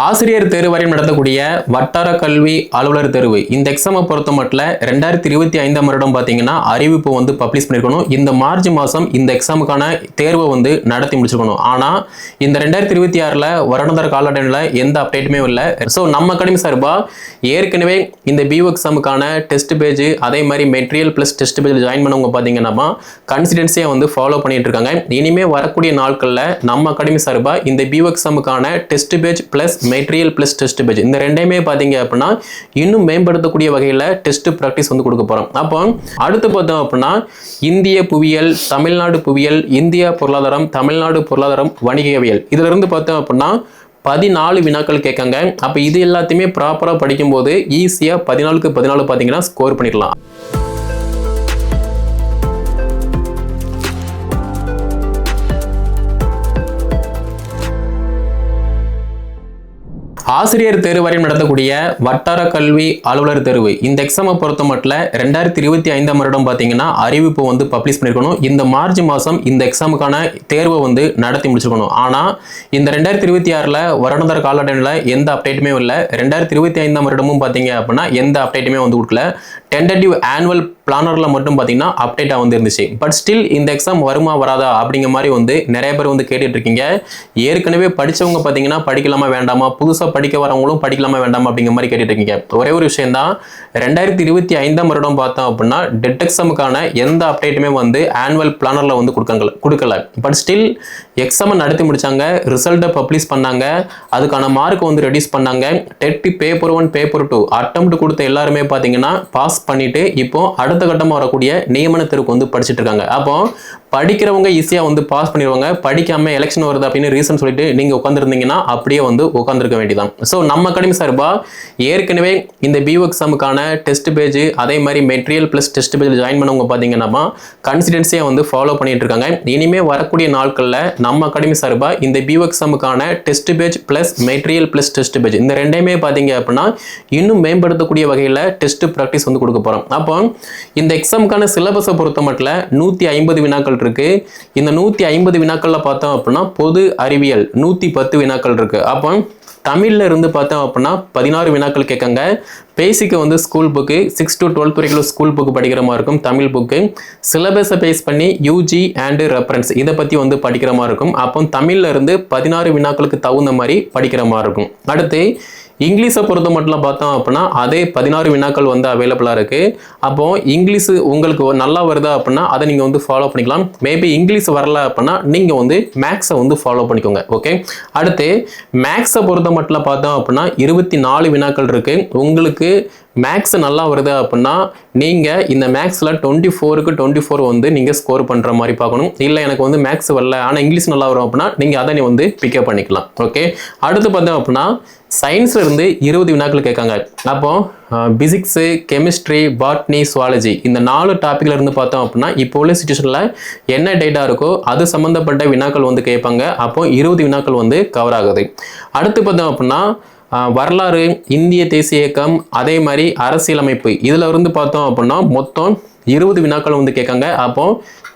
ஆசிரியர் தேர்வு வரையும் நடத்தக்கூடிய வட்டார கல்வி அலுவலர் தேர்வு இந்த எக்ஸாமை பொறுத்த மட்டும் 2025 வருடம் பார்த்தீங்கன்னா அறிவிப்பு வந்து பப்ளிஷ் பண்ணியிருக்கணும். இந்த மார்ச் மாதம் இந்த எக்ஸாமுக்கான தேர்வை வந்து நடத்தி முடிச்சிருக்கணும். ஆனால் இந்த 2026 வருடாந்திர காலடைவில் எந்த அப்டேட்டுமே இல்லை. ஸோ நம்ம அகாடமி சார்பாக ஏற்கனவே இந்த பிஓ எக்ஸாமுக்கான டெஸ்ட் பேஜ் அதே மாதிரி material plus test page join பண்ணவங்க பார்த்தீங்கன்னா கன்சிடென்சியாக வந்து ஃபாலோ பண்ணிட்டு இருக்காங்க. இனிமேல் வரக்கூடிய நாட்களில் நம்ம அகாடமி சார்பாக இந்த பிஓ எக்ஸாமுக்கான test page plus material plus test page இந்த ரெண்டையுமே பார்த்தீங்க அப்படின்னா இன்னும் மேம்படுத்தக்கூடிய வகையில் டெஸ்ட் ப்ராக்டிஸ் வந்து கொடுக்க போகிறோம். அப்போ அடுத்து பார்த்தோம் அப்படின்னா இந்திய புவியியல், தமிழ்நாடு புவியியல், இந்தியா பொருளாதாரம், தமிழ்நாடு பொருளாதாரம், வணிகவியல் இதுல இருந்து பார்த்தோம் அப்படின்னா 14 வினாக்கள் கேட்காங்க. அப்போ இது எல்லாத்தையுமே ப்ராப்பராக படிக்கும்போது ஈஸியாக 14க்கு 14 பார்த்தீங்கன்னா ஸ்கோர் பண்ணிடலாம். ஆசிரியர் தேர்வு வரையும் நடத்தக்கூடிய வட்டார கல்வி அலுவலர் தேர்வு இந்த எக்ஸாமை பொறுத்த மட்டும் 2025 வருடம் பார்த்தீங்கன்னா அறிவிப்பு வந்து பப்ளிஷ் பண்ணியிருக்கணும். இந்த மார்ச் மாதம் இந்த எக்ஸாமுக்கான தேர்வை வந்து நடத்தி முடிச்சிருக்கணும். ஆனால் இந்த 2026 வருடாந்திர காலடைவில் எந்த அப்டேட்டுமே இல்லை. 2025 வருடமும் பார்த்தீங்க அப்படின்னா எந்த அப்டேட்டுமே வந்து கொடுக்கல. டென்டேட்டிவ் ஆனுவல் பிளானரில் மட்டும் பார்த்தீங்கன்னா அப்டேட்டாக வந்து இருந்துச்சு. பட் ஸ்டில் இந்த எக்ஸாம் வருமா வராதா அப்படிங்கிற மாதிரி வந்து நிறைய பேர் வந்து கேட்டுட்டு இருக்கீங்க. ஏற்கனவே படித்தவங்க பார்த்தீங்கன்னா படிக்கலாமா வேண்டாமா, புதுசாக படிக்க வரவங்களும் படிக்கலாமா வேண்டாமா அப்படிங்கிற மாதிரி கேட்டுட்டு இருக்கீங்க. ஒரே ஒரு விஷயம் தான், 2025 வருடம் பார்த்தோம் அப்படின்னா டெட் எக்ஸாமுக்கான எந்த அப்டேட்டுமே வந்து ஆனுவல் பிளானரில் வந்து கொடுக்கல. பட் ஸ்டில் எக்ஸாமை நடத்தி முடிச்சாங்க, ரிசல்ட்டை பப்ளிஷ் பண்ணாங்க, அதுக்கான மார்க் வந்து ரெடியூஸ் பண்ணாங்க. டெட் பேப்பர் 1 பேப்பர் 2 அட்டெம்ப்ட் கொடுத்த எல்லாருமே பார்த்தீங்கன்னா பாஸ் பண்ணிட்டு இப்போ அடுத்த கட்டமாக வரக்கூடிய நியமன தேர்வுக்கு வந்து படிச்சுட்டு இருக்காங்க. அப்போ படிக்கிறவங்க ஈஸியாக வந்து பாஸ் பண்ணிடுவாங்க. படிக்காம எலெக்ஷன் வருது அப்படின்னு ரீசன் சொல்லிட்டு நீங்கள் உட்காந்துருந்தீங்கன்னா அப்படியே வந்து உட்காந்துருக்க வேண்டியதான். ஸோ நம்ம அகாடமி சார்பாக ஏற்கனவே இந்த பிஓ எக்ஸாமுக்கான டெஸ்ட் பேஜ் அதே மாதிரி material plus test page join பண்ணவங்க பார்த்தீங்கன்னா கன்சிடென்சியாக வந்து ஃபாலோ பண்ணிட்டு இருக்காங்க. இனிமேல் வரக்கூடிய நாட்களில் நம்ம அகாடமி சார்பாக இந்த பிஓ எக்ஸாமுக்கான test page plus material plus test page இந்த ரெண்டையுமே பார்த்தீங்க அப்படின்னா இன்னும் மேம்படுத்தக்கூடிய வகையில் டெஸ்ட் ப்ராக்டிஸ் வந்து கொடுக்க போகிறோம். அப்போ இந்த எக்ஸாமுக்கான சிலபஸை பொறுத்த மட்டும் 150 வினாக்கள் இருக்கு. இந்த 150 வினாக்கள்ல பார்த்தோம் அப்படின்னா பொது அறிவியல் 110 வினாக்கள் இருக்கு. அப்போ தமிழ்ல இருந்து பார்த்தோம் அப்படின்னா 16 வினாக்கள் கேட்காங்க. பேசிக்கு வந்து ஸ்கூல் புக்கு 6 to 12 வரைக்கும் ஸ்கூல் புக்கு படிக்கிற மாதிரி இருக்கும். தமிழ் புக்கு சிலபஸை பேஸ் பண்ணி யூஜி அண்ட் ரெஃபரன்ஸ் இதை பற்றி வந்து படிக்கிற மாதிரி இருக்கும். அப்போ தமிழ்ல இருந்து 16 வினாக்களுக்கு தகுந்த மாதிரி படிக்கிற மாதிரி இருக்கும். அடுத்து இங்கிலீஷை பொறுத்த மட்டும் பார்த்தோம் அப்படின்னா அதே 16 வினாக்கள் வந்து அவைலபிளாக இருக்குது. அப்போது இங்கிலீஷ் உங்களுக்கு நல்லா வருதா அப்படின்னா அதை நீங்கள் வந்து ஃபாலோ பண்ணிக்கலாம். மேபி இங்கிலீஷ் வரல அப்படின்னா நீங்கள் வந்து மேக்ஸை வந்து ஃபாலோ பண்ணிக்கோங்க. ஓகே, அடுத்து மேக்ஸை பொறுத்த மட்டும் பார்த்தோம் அப்படின்னா 24 வினாக்கள் இருக்குது. உங்களுக்கு மேக்ஸ் நல்லா வருது அப்படின்னா நீங்கள் இந்த மேக்ஸில் 24க்கு 24 வந்து நீங்கள் ஸ்கோர் பண்ணுற மாதிரி பார்க்கணும். இல்லை எனக்கு வந்து மேக்ஸ் வரல ஆனால் இங்கிலீஷ் நல்லா வரும் அப்படின்னா நீங்கள் அதை வந்து பிக்கப் பண்ணிக்கலாம். ஓகே, அடுத்து பார்த்தோம் அப்படின்னா சயின்ஸ்ல இருந்து 20 வினாக்கள் கேட்காங்க. அப்போ பிசிக்ஸு, கெமிஸ்ட்ரி, பாட்னி, சுவாலஜி இந்த 4 டாப்பிக்ல இருந்து பார்த்தோம் அப்படின்னா இப்போ உள்ள சிச்சுவேஷனில் என்ன டேட்டா இருக்கோ அது சம்மந்தப்பட்ட வினாக்கள் வந்து கேட்பாங்க. அப்போ 20 வினாக்கள் வந்து கவர் ஆகுது. அடுத்து பார்த்தோம் அப்படின்னா வரலாறு, இந்திய தேசிய இயக்கம் அதே மாதிரி அரசியலமைப்பு இதில் இருந்து பார்த்தோம் அப்படின்னா மொத்தம் 20 வினாக்கள் வந்து கேட்காங்க. அப்போ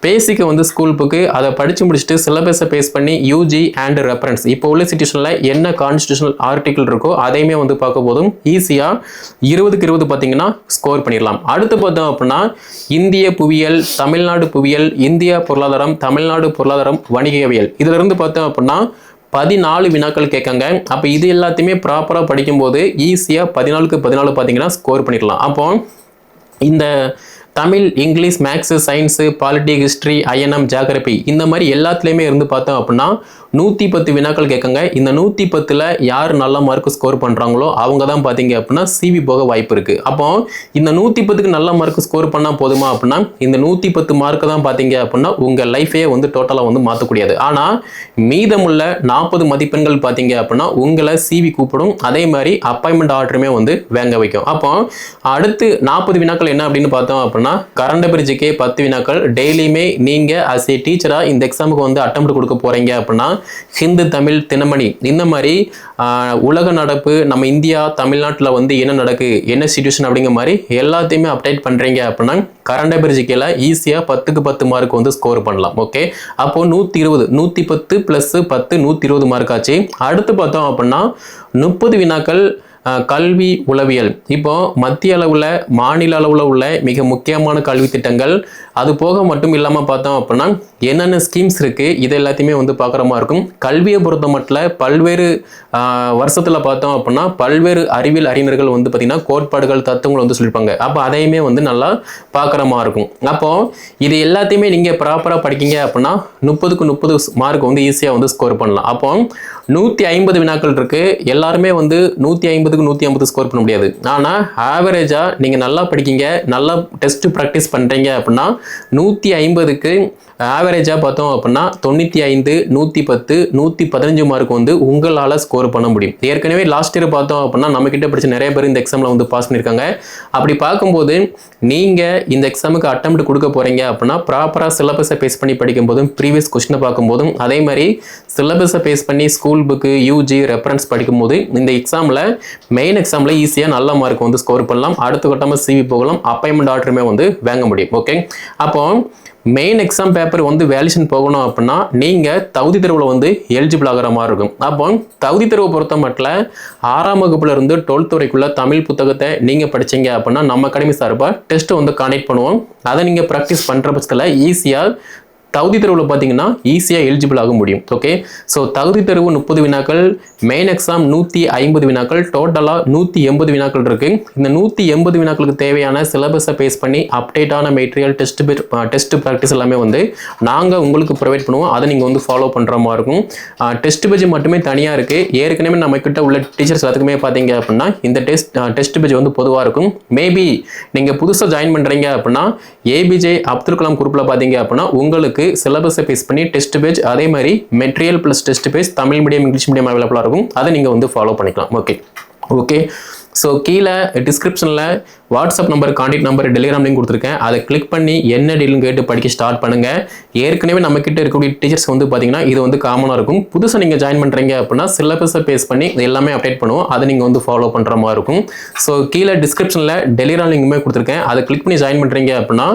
பேசிக்கு வந்து ஸ்கூல் புக்கு அதை படித்து முடிச்சுட்டு சிலபஸை பேஸ் பண்ணி யூஜி அண்ட் ரெஃபரன்ஸ் இப்போ உள்ள சிச்சுவேஷனில் என்ன கான்ஸ்டியூஷனல் ஆர்டிகிள் இருக்கோ அதையுமே வந்து பார்க்க போதும் ஈஸியாக 20க்கு 20 பார்த்தீங்கன்னா ஸ்கோர் பண்ணிடலாம். அடுத்து பார்த்தோம் அப்படின்னா இந்திய புவியியல், தமிழ்நாடு புவியியல், இந்தியா பொருளாதாரம், தமிழ்நாடு பொருளாதாரம், வணிகவியல் இதில் இருந்து பார்த்தோம் அப்படின்னா 14 வினாக்கள் கேட்காங்க. அப்போ இது எல்லாத்தையுமே ப்ராப்பராக படிக்கும்போது ஈஸியாக 14க்கு 14 பார்த்தீங்கன்னா ஸ்கோர் பண்ணிடலாம். அப்போ இந்த Tamil, English, maths, science, polity, history, INM, geography இந்த மாதிரி எல்லாத்துலேயுமே இருந்து பார்த்தோம் அப்படின்னா 110 வினாக்கள் கேட்காங்க. இந்த 110ல் யார் நல்ல மார்க் ஸ்கோர் பண்ணுறாங்களோ அவங்க தான் பார்த்தீங்க அப்படின்னா சிவி போக வாய்ப்பு இருக்குது. அப்போ இந்த 110க்கு நல்ல மார்க் ஸ்கோர் பண்ணால் போதுமா அப்படின்னா இந்த 110 மார்க்கு தான் பார்த்தீங்க அப்படின்னா உங்கள் லைஃபே வந்து டோட்டலாக வந்து மாற்றக்கூடியது. ஆனால் மீதமுள்ள 40 மதிப்பெண்கள் பார்த்தீங்க அப்படின்னா உங்களை சிவி கூப்பிடும். அதே மாதிரி அப்பாயின்மெண்ட் ஆர்டருமே வந்து வாங்க வைக்கும். அப்போ அடுத்து 40 வினாக்கள் என்ன அப்படின்னு பார்த்தோம் அப்படின்னா கரண்ட் அஃபேர்ஸ்க்கே 10 வினாக்கள் டெய்லியுமே நீங்கள் அஸ் ஏ டீச்சராக இந்த எக்ஸாமுக்கு வந்து அட்டெம்ப்ட் கொடுக்க போகிறீங்க அப்படின்னா ஹிந்து தமிழ் தினமணி இந்த மாதிரி உலக நடப்பு நம்ம இந்தியா தமிழ்நாட்டில் வந்து என்ன நடக்கு என்ன சிச்சுவேஷன் அப்படிங்கிற மாதிரி எல்லாத்தையுமே அப்டேட் பண்ணுறீங்க அப்படின்னா கரண்ட் அஃபேர் ஜிகேல ஈஸியாக 10க்கு 10 மார்க் வந்து ஸ்கோர் பண்ணலாம். ஓகே, அப்போ 120 110 + 10 120 மார்க் ஆச்சு. அடுத்து பார்த்தோம் அப்படின்னா 30 வினாக்கள் கல்வி உளவியல். இப்போ மத்திய அளவில் மாநில அளவில் உள்ள மிக முக்கியமான கல்வி திட்டங்கள், அது போக மட்டும் இல்லாமல் பார்த்தோம் அப்படின்னா என்னென்ன ஸ்கீம்ஸ் இருக்குது இது எல்லாத்தையுமே வந்து பார்க்குற மாதிரி இருக்கும். கல்வியை பொறுத்த மட்டும் பல்வேறு வருஷத்தில் பார்த்தோம் அப்படின்னா பல்வேறு அறிவியல் அறிஞர்கள் வந்து பார்த்திங்கன்னா கோட்பாடுகள் தத்துவங்கள் வந்து சொல்லியிருப்பாங்க. அப்போ அதையுமே வந்து நல்லா பார்க்குற மாதிரி இருக்கும். அப்போது இது எல்லாத்தையுமே நீங்கள் ப்ராப்பராக படிக்கிங்க அப்படின்னா 30க்கு 30 மார்க் வந்து ஈஸியாக வந்து ஸ்கோர் பண்ணலாம். அப்போ 150 வினாக்கள் இருக்குது. எல்லாருமே வந்து 150க்கு 150 ஸ்கோர் பண்ண முடியாது. ஆனால் ஆவரேஜாக நீங்கள் நல்லா படிக்கிங்க, நல்லா டெஸ்ட் ப்ராக்டிஸ் பண்ணுறீங்க அப்படின்னா 150க்கு ஆவரேஜாக பார்த்தோம் அப்படின்னா 95 110 115 மார்க் வந்து உங்களால் ஸ்கோர் பண்ண முடியும். ஏற்கனவே லாஸ்ட் இயர் பார்த்தோம் அப்படின்னா நம்மக்கிட்ட படிச்ச நிறைய பேர் இந்த எக்ஸாமில் வந்து பாஸ் பண்ணியிருக்காங்க. அப்படி பார்க்கும்போது நீங்கள் இந்த எக்ஸாமுக்கு அட்டெம்ப்ட் கொடுக்க போகிறீங்க அப்படின்னா ப்ராப்பராக சிலபஸை பேஸ் பண்ணி படிக்கும்போதும் ப்ரீவியஸ் கொஸ்டினை பார்க்கும்போதும் அதே மாதிரி சிலபஸை பேஸ் பண்ணி ஸ்கூல் புக்கு யூஜி ரெஃபரன்ஸ் படிக்கும்போது இந்த எக்ஸாமில் மெயின் எக்ஸாமில் ஈஸியாக நல்ல மார்க் வந்து ஸ்கோர் பண்ணலாம். அடுத்த கட்டமாக சிவி போகலாம், அப்பாயின்மெண்ட் ஆர்டருமே வந்து வாங்க முடியும். ஓகே, அப்போ மெயின் எக்ஸாம் பேப்பர் வந்து வேல்யூஷன் போகணும் அப்படின்னா நீங்கள் தகுதி தேர்வில் வந்து எலிஜிபிள் ஆகிற மாதிரி இருக்கும். அப்போ தகுதி தேர்வை பொறுத்த மட்டும் 6ஆம் வகுப்புல இருந்து 12th வரைக்குள்ள தமிழ் புத்தகத்தை நீங்கள் படிச்சீங்க அப்படின்னா நம்ம அகாடமி சார்பாக டெஸ்ட் வந்து காண்டக்ட் பண்ணுவோம். அதை நீங்கள் ப்ராக்டிஸ் பண்ணுற பட்சத்தில் ஈஸியாக தகுதி தேர்வில் பார்த்தீங்கன்னா ஈஸியாக எலிஜிபிள் ஆக முடியும். ஓகே, ஸோ தகுதி தேர்வு 30 வினாக்கள், மெயின் எக்ஸாம் 150 வினாக்கள், டோட்டலாக 180 வினாக்கள் இருக்குது. இந்த 180 வினாக்களுக்கு தேவையான சிலபஸை பேஸ் பண்ணி அப்டேட்டான மெட்டீரியல் டெஸ்ட் ப்ராக்டிஸ் எல்லாமே வந்து நாங்கள் உங்களுக்கு ப்ரொவைட் பண்ணுவோம். அதை நீங்கள் வந்து ஃபாலோ பண்ணுற மாதிரி இருக்கும். டெஸ்ட் பேஜ் மட்டுமே தனியாக இருக்குது. ஏற்கனவே நம்மக்கிட்ட உள்ள டீச்சர்ஸ் எல்லாத்துக்குமே பார்த்தீங்க அப்படின்னா இந்த டெஸ்ட் பேஜ் வந்து பொதுவாக இருக்கும். மேபி நீங்கள் புதுசாக ஜாயின் பண்ணுறீங்க அப்படின்னா ஏபிஜே அப்துல் கலாம் குரூப்பில் பார்த்தீங்க அப்படின்னா உங்களுக்கு சிலபஸை பேஸ் பண்ணி டெஸ்ட் பேஜ் அதே மாதிரி material plus test page Tamil medium English medium அவைலபிளாக இருக்கும். அதை நீங்கள் வந்து ஃபாலோ பண்ணிக்கலாம். ஓகே, ஸோ கீழே டிஸ்கிரிப்ஷனில் WhatsApp number contact number Telegram link கொடுத்துருக்கேன். அதை கிளிக் பண்ணி என்ன டீல்னு கேட்டு படிக்க ஸ்டார்ட் பண்ணுங்கள். ஏற்கனவே நம்மக்கிட்ட இருக்கக்கூடிய டீச்சர்ஸ் வந்து பார்த்தீங்கன்னா இது வந்து காமனாக இருக்கும். புதுசாக நீங்கள் ஜாயின் பண்ணுறீங்க அப்படின்னா சிலபஸை பேஸ் பண்ணி எல்லாமே அப்டேட் பண்ணுவோம். அதை நீங்கள் வந்து ஃபாலோ பண்ணுற மாதிரி இருக்கும். ஸோ கீழே டிஸ்கிரிப்ஷனில் டெலிகிராம் லிங்க்குமே கொடுத்துருக்கேன். அதை கிளிக் பண்ணி ஜாயின் பண்ணுறீங்க அப்படின்னா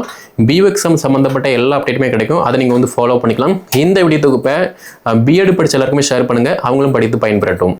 பிஎக்ஸாம் சம்மந்தப்பட்ட எல்லா அப்டேட்டுமே கிடைக்கும். அதை நீங்கள் வந்து ஃபாலோ பண்ணிக்கலாம். இந்த வீடியோ தொகுப்பை பிஎட் படித்த எல்லாருக்குமே ஷேர் பண்ணுங்கள், அவங்களும் படித்து பயன்பெறட்டும்.